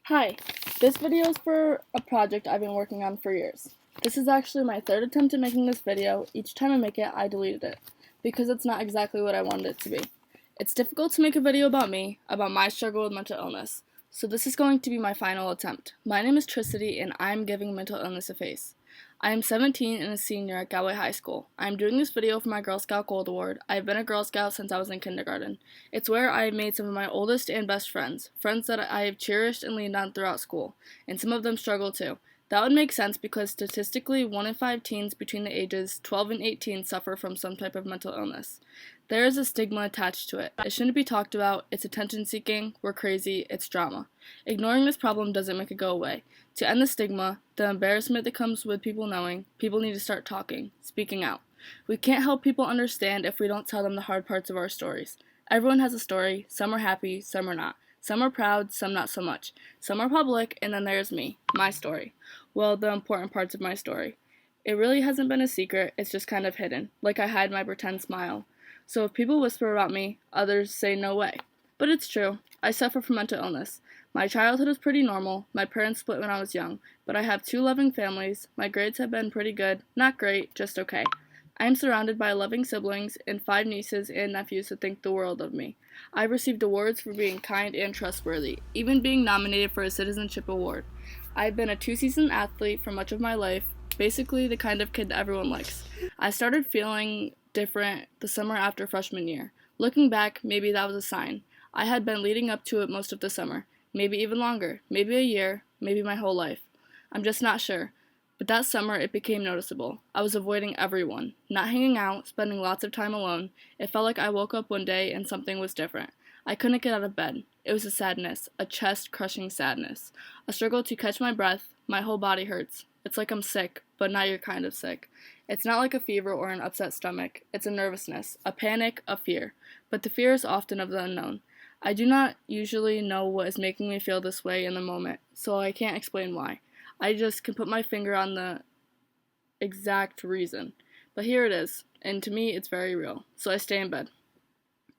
Hi, this video is for a project I've been working on for years. This is actually my third attempt at making this video. Each time I make it, I deleted it, because it's not exactly what I wanted it to be. It's difficult to make a video about me, about my struggle with mental illness, so this is going to be my final attempt. My name is Tricity, and I am giving mental illness a face. I am 17 and a senior at Galway High School. I am doing this video for my Girl Scout Gold Award. I have been a Girl Scout since I was in kindergarten. It's where I have made some of my oldest and best friends, friends that I have cherished and leaned on throughout school, and some of them struggle too. That would make sense because statistically 1 in 5 teens between the ages 12 and 18 suffer from some type of mental illness. There is a stigma attached to it. It shouldn't be talked about, it's attention-seeking, we're crazy, it's drama. Ignoring this problem doesn't make it go away. To end the stigma, the embarrassment that comes with people knowing, people need to start talking, speaking out. We can't help people understand if we don't tell them the hard parts of our stories. Everyone has a story, some are happy, some are not. Some are proud, some not so much. Some are public, and then there's me, my story. Well, the important parts of my story. It really hasn't been a secret, it's just kind of hidden, like I hide my pretend smile. So if people whisper about me, others say no way. But it's true, I suffer from mental illness. My childhood was pretty normal, my parents split when I was young, but I have 2 loving families, my grades have been pretty good, not great, just okay. I am surrounded by loving siblings and 5 nieces and nephews who think the world of me. I've received awards for being kind and trustworthy, even being nominated for a citizenship award. I've been a 2-season athlete for much of my life, basically the kind of kid that everyone likes. I started feeling different the summer after freshman year. Looking back, maybe that was a sign. I had been leading up to it most of the summer, maybe even longer, maybe a year, maybe my whole life. I'm just not sure. But that summer, it became noticeable. I was avoiding everyone, not hanging out, spending lots of time alone. It felt like I woke up one day and something was different. I couldn't get out of bed. It was a sadness, a chest-crushing sadness. A struggle to catch my breath. My whole body hurts. It's like I'm sick, but not your kind of sick. It's not like a fever or an upset stomach. It's a nervousness, a panic, a fear. But the fear is often of the unknown. I do not usually know what is making me feel this way in the moment, so I can't explain why. I just can put my finger on the exact reason. But here it is, and to me it's very real, so I stay in bed.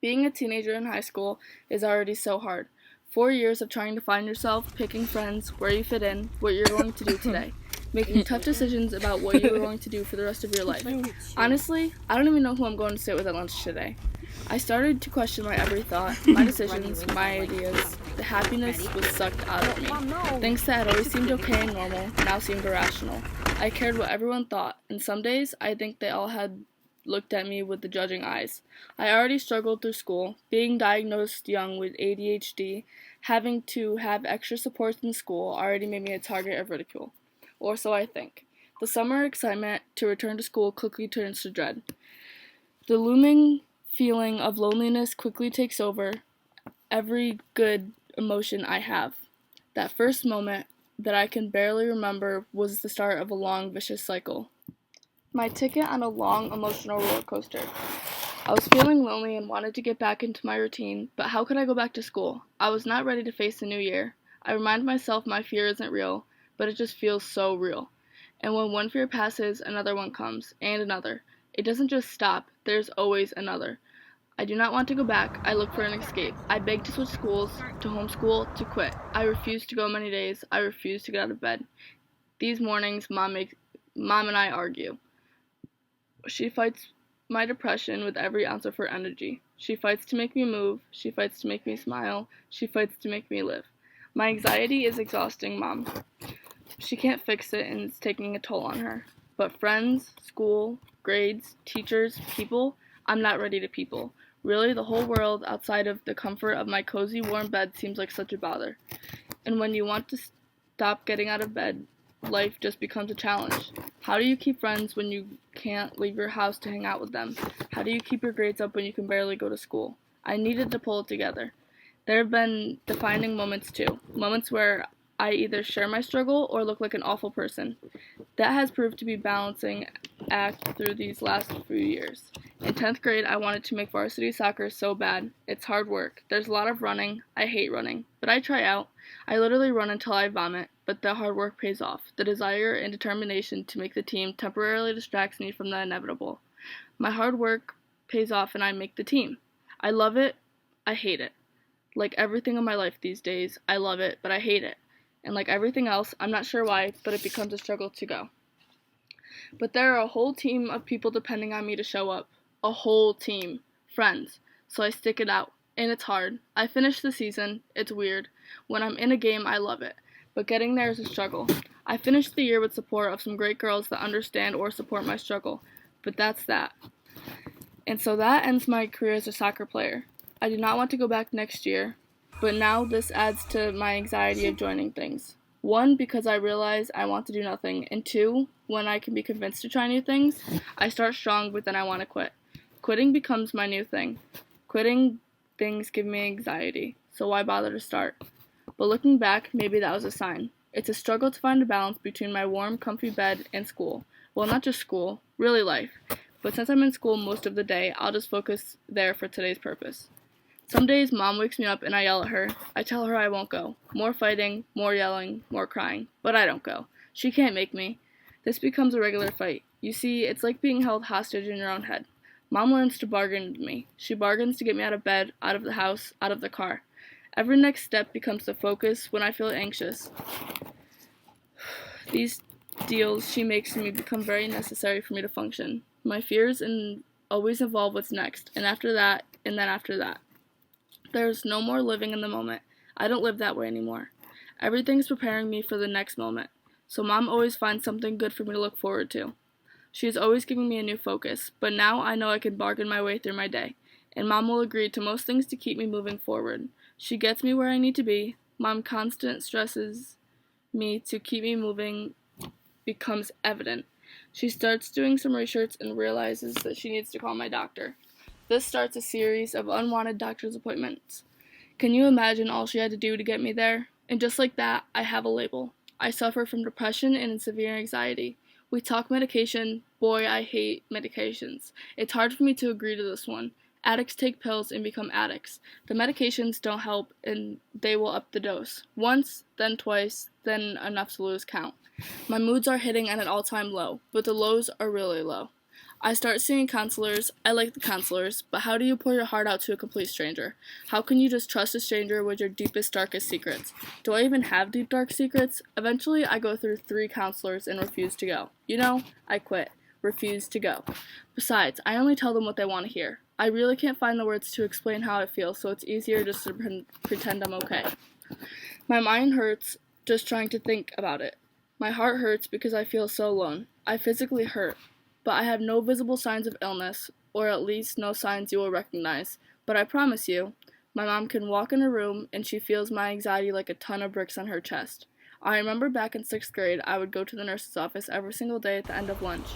Being a teenager in high school is already so hard. 4 years of trying to find yourself, picking friends, where you fit in, what you're going to do today. Making tough decisions about what you are going to do for the rest of your life. Honestly, I don't even know who I'm going to sit with at lunch today. I started to question my every thought, my decisions, my ideas. The happiness was sucked out of me. Things that had always seemed okay and normal now seemed irrational. I cared what everyone thought, and some days I think they all had looked at me with the judging eyes. I already struggled through school, being diagnosed young with ADHD, having to have extra supports in school already made me a target of ridicule. Or so I think. The summer excitement to return to school quickly turns to dread. The looming feeling of loneliness quickly takes over every good emotion I have. That first moment that I can barely remember was the start of a long, vicious cycle. My ticket on a long, emotional roller coaster. I was feeling lonely and wanted to get back into my routine, but how could I go back to school? I was not ready to face the new year. I remind myself my fear isn't real, but it just feels so real. And when one fear passes, another one comes, and another. It doesn't just stop, there's always another. I do not want to go back. I look for an escape. I beg to switch schools, to homeschool, to quit. I refuse to go many days. I refuse to get out of bed. These mornings, Mom and I argue. She fights my depression with every ounce of her energy. She fights to make me move. She fights to make me smile. She fights to make me live. My anxiety is exhausting, Mom. She can't fix it, and it's taking a toll on her. But friends, school, grades, teachers, people, I'm not ready to people. Really, the whole world outside of the comfort of my cozy, warm bed seems like such a bother. And when you want to stop getting out of bed, life just becomes a challenge. How do you keep friends when you can't leave your house to hang out with them? How do you keep your grades up when you can barely go to school? I needed to pull it together. There have been defining moments too. Moments where I either share my struggle or look like an awful person. That has proved to be balancing act through these last few years. In 10th grade, I wanted to make varsity soccer so bad. It's hard work. There's a lot of running. I hate running, but I try out. I literally run until I vomit, but the hard work pays off. The desire and determination to make the team temporarily distracts me from the inevitable. My hard work pays off and I make the team. I love it. I hate it. Like everything in my life these days, I love it, but I hate it. And like everything else, I'm not sure why, but it becomes a struggle to go. But there are a whole team of people depending on me to show up. A whole team. Friends. So I stick it out. And it's hard. I finish the season. It's weird. When I'm in a game, I love it. But getting there is a struggle. I finished the year with support of some great girls that understand or support my struggle. But that's that. And so that ends my career as a soccer player. I do not want to go back next year, but now this adds to my anxiety of joining things. One, because I realize I want to do nothing, and two, when I can be convinced to try new things, I start strong, but then I want to quit. Quitting becomes my new thing. Quitting things give me anxiety, so why bother to start? But looking back, maybe that was a sign. It's a struggle to find a balance between my warm, comfy bed and school. Well, not just school, really life. But since I'm in school most of the day, I'll just focus there for today's purpose. Some days, Mom wakes me up and I yell at her. I tell her I won't go. More fighting, more yelling, more crying. But I don't go. She can't make me. This becomes a regular fight. You see, it's like being held hostage in your own head. Mom learns to bargain with me. She bargains to get me out of bed, out of the house, out of the car. Every next step becomes the focus when I feel anxious. These deals she makes to me become very necessary for me to function. My fears always involve what's next, and after that, and then after that. There's no more living in the moment. I don't live that way anymore. Everything's preparing me for the next moment. So Mom always finds something good for me to look forward to. She is always giving me a new focus, but now I know I can bargain my way through my day. And Mom will agree to most things to keep me moving forward. She gets me where I need to be. Mom constant stresses me to keep me moving becomes evident. She starts doing some research and realizes that she needs to call my doctor. This starts a series of unwanted doctor's appointments. Can you imagine all she had to do to get me there? And just like that, I have a label. I suffer from depression and severe anxiety. We talk medication. Boy, I hate medications. It's hard for me to agree to this one. Addicts take pills and become addicts. The medications don't help and they will up the dose. Once, then twice, then enough to lose count. My moods are hitting at an all-time low, but the lows are really low. I start seeing counselors. I like the counselors, but how do you pour your heart out to a complete stranger? How can you just trust a stranger with your deepest, darkest secrets? Do I even have deep, dark secrets? Eventually, I go through 3 counselors and refuse to go. I quit. Refuse to go. Besides, I only tell them what they want to hear. I really can't find the words to explain how I feel, so it's easier just to pretend I'm okay. My mind hurts just trying to think about it. My heart hurts because I feel so alone. I physically hurt. But I have no visible signs of illness, or at least no signs you will recognize. But I promise you, my mom can walk in a room and she feels my anxiety like a ton of bricks on her chest. I remember back in 6th grade, I would go to the nurse's office every single day at the end of lunch.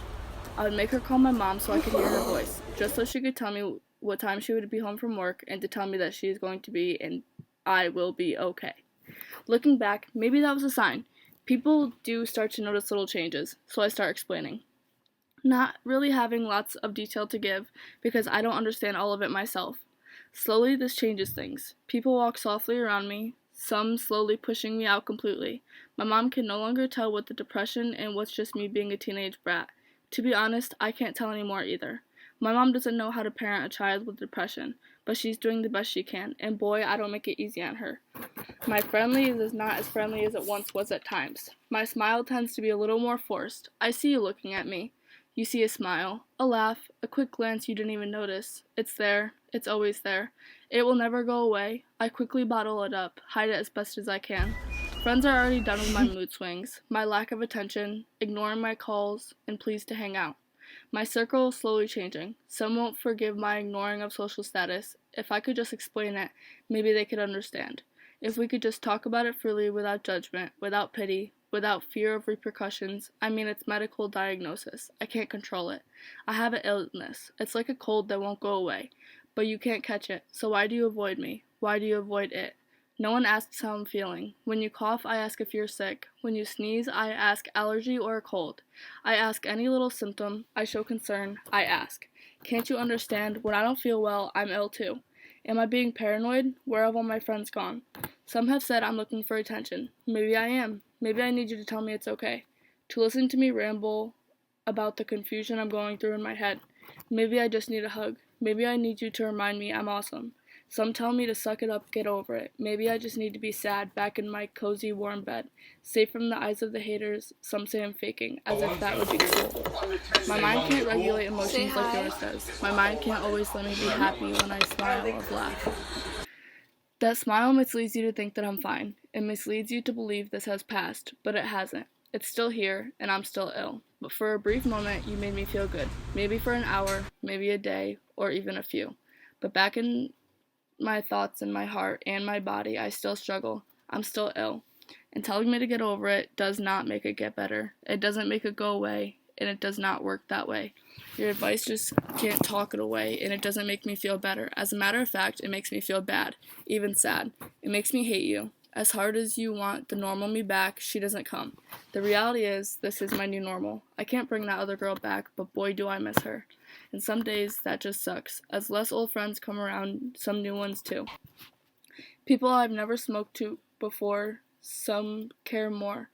I would make her call my mom so I could hear her voice, just so she could tell me what time she would be home from work and to tell me that she is going to be and I will be okay. Looking back, maybe that was a sign. People do start to notice little changes, so I start explaining. Not really having lots of detail to give because I don't understand all of it myself. Slowly, this changes things. People walk softly around me, some slowly pushing me out completely. My mom can no longer tell what the depression and what's just me being a teenage brat. To be honest, I can't tell anymore either. My mom doesn't know how to parent a child with depression, but she's doing the best she can, and boy, I don't make it easy on her. My friendly is not as friendly as it once was at times. My smile tends to be a little more forced. I see you looking at me. You see a smile, a laugh, a quick glance you didn't even notice. It's there. It's always there. It will never go away. I quickly bottle it up, hide it as best as I can. Friends are already done with my mood swings, my lack of attention, ignoring my calls, and pleas to hang out. My circle is slowly changing. Some won't forgive my ignoring of social status. If I could just explain it, maybe they could understand. If we could just talk about it freely without judgment, without pity, without fear of repercussions. It's medical diagnosis. I can't control it. I have an illness. It's like a cold that won't go away. But you can't catch it. So why do you avoid me? Why do you avoid it? No one asks how I'm feeling. When you cough, I ask if you're sick. When you sneeze, I ask allergy or a cold. I ask any little symptom. I show concern. I ask. Can't you understand? When I don't feel well, I'm ill too. Am I being paranoid? Where have all my friends gone? Some have said I'm looking for attention. Maybe I am. Maybe I need you to tell me it's okay. To listen to me ramble about the confusion I'm going through in my head. Maybe I just need a hug. Maybe I need you to remind me I'm awesome. Some tell me to suck it up, get over it. Maybe I just need to be sad, back in my cozy, warm bed, safe from the eyes of the haters. Some say I'm faking, as if that would be cool. My mind can't regulate emotions like yours does. My mind can't always let me be happy when I smile or laugh. That smile misleads you to think that I'm fine. It misleads you to believe this has passed, but it hasn't. It's still here, and I'm still ill. But for a brief moment, you made me feel good. Maybe for an hour, maybe a day, or even a few. But back in my thoughts and my heart and my body, I still struggle. I'm still ill. And telling me to get over it does not make it get better. It doesn't make it go away, and it does not work that way. Your advice just can't talk it away, and it doesn't make me feel better. As a matter of fact, it makes me feel bad, even sad. It makes me hate you. As hard as you want the normal me back, she doesn't come. The reality is, this is my new normal. I can't bring that other girl back, but boy do I miss her. And some days, that just sucks. As less old friends come around, some new ones too. People I've never smoked to before, some care more.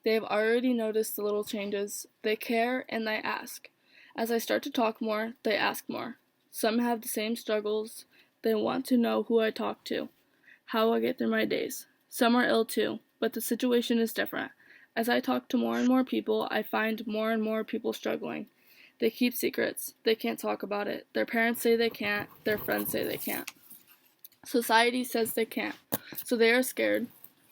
They have already noticed the little changes. They care and they ask. As I start to talk more, they ask more. Some have the same struggles. They want to know who I talk to, how I get through my days. Some are ill too, but the situation is different. As I talk to more and more people, I find more and more people struggling. They keep secrets. They can't talk about it. Their parents say they can't. Their friends say they can't. Society says they can't. So they are scared.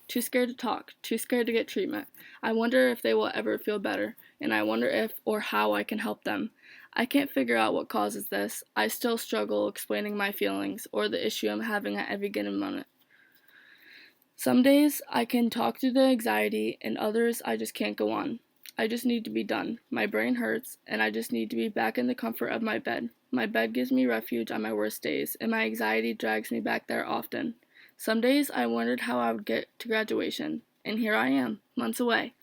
Too scared to talk. Too scared to get treatment. I wonder if they will ever feel better, and I wonder if or how I can help them. I can't figure out what causes this. I still struggle explaining my feelings or the issue I'm having at every given moment. Some days I can talk through the anxiety, and others I just can't go on. I just need to be done. My brain hurts, and I just need to be back in the comfort of my bed. My bed gives me refuge on my worst days, and my anxiety drags me back there often. Some days I wondered how I would get to graduation, and here I am, months away.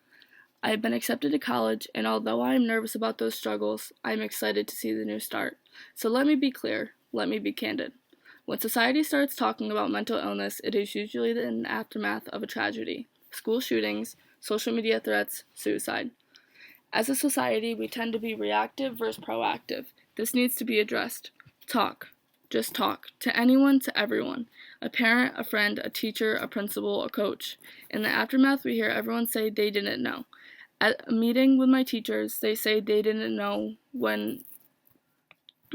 I have been accepted to college, and although I am nervous about those struggles, I am excited to see the new start. So let me be clear, let me be candid. When society starts talking about mental illness, it is usually in the aftermath of a tragedy. School shootings, social media threats, suicide. As a society, we tend to be reactive versus proactive. This needs to be addressed. Talk. Just talk. To anyone, to everyone. A parent, a friend, a teacher, a principal, a coach. In the aftermath, we hear everyone say they didn't know. At a meeting with my teachers, they say they didn't know when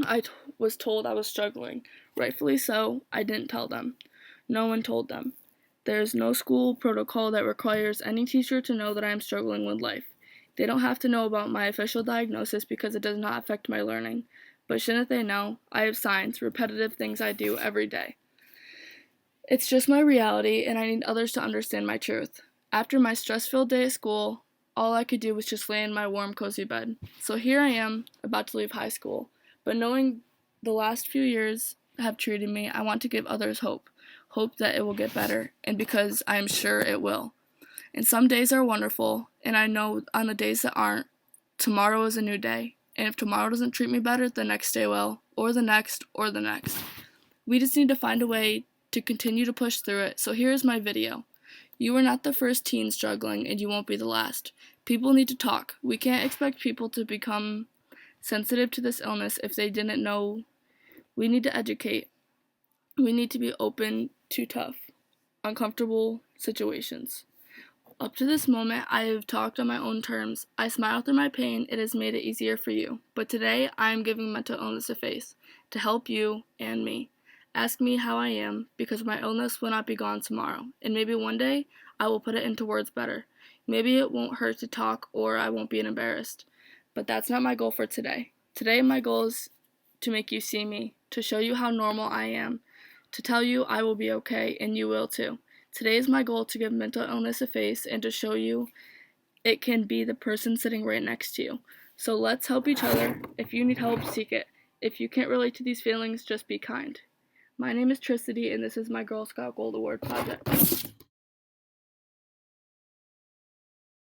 I was told I was struggling. Rightfully so, I didn't tell them. No one told them. There is no school protocol that requires any teacher to know that I am struggling with life. They don't have to know about my official diagnosis because it does not affect my learning. But shouldn't they know? I have signs, repetitive things I do every day. It's just my reality, and I need others to understand my truth. After my stress-filled day at school, all I could do was just lay in my warm, cozy bed. So here I am, about to leave high school. But knowing the last few years have treated me, I want to give others hope. Hope that it will get better, and because I am sure it will. And some days are wonderful, and I know on the days that aren't, tomorrow is a new day. And if tomorrow doesn't treat me better, the next day will, or the next, or the next. We just need to find a way to continue to push through it. So here is my video. You are not the first teen struggling, and you won't be the last. People need to talk. We can't expect people to become sensitive to this illness if they didn't know. We need to educate. We need to be open to tough, uncomfortable situations. Up to this moment, I have talked on my own terms. I smile through my pain. It has made it easier for you. But today, I am giving mental illness a face to help you and me. Ask me how I am, because my illness will not be gone tomorrow. And maybe one day, I will put it into words better. Maybe it won't hurt to talk, or I won't be embarrassed. But that's not my goal for today. Today, my goal is to make you see me, to show you how normal I am, to tell you I will be okay, and you will too. Today is my goal to give mental illness a face and to show you it can be the person sitting right next to you. So let's help each other. If you need help, seek it. If you can't relate to these feelings, just be kind. My name is Tricity, and this is my Girl Scout Gold Award project.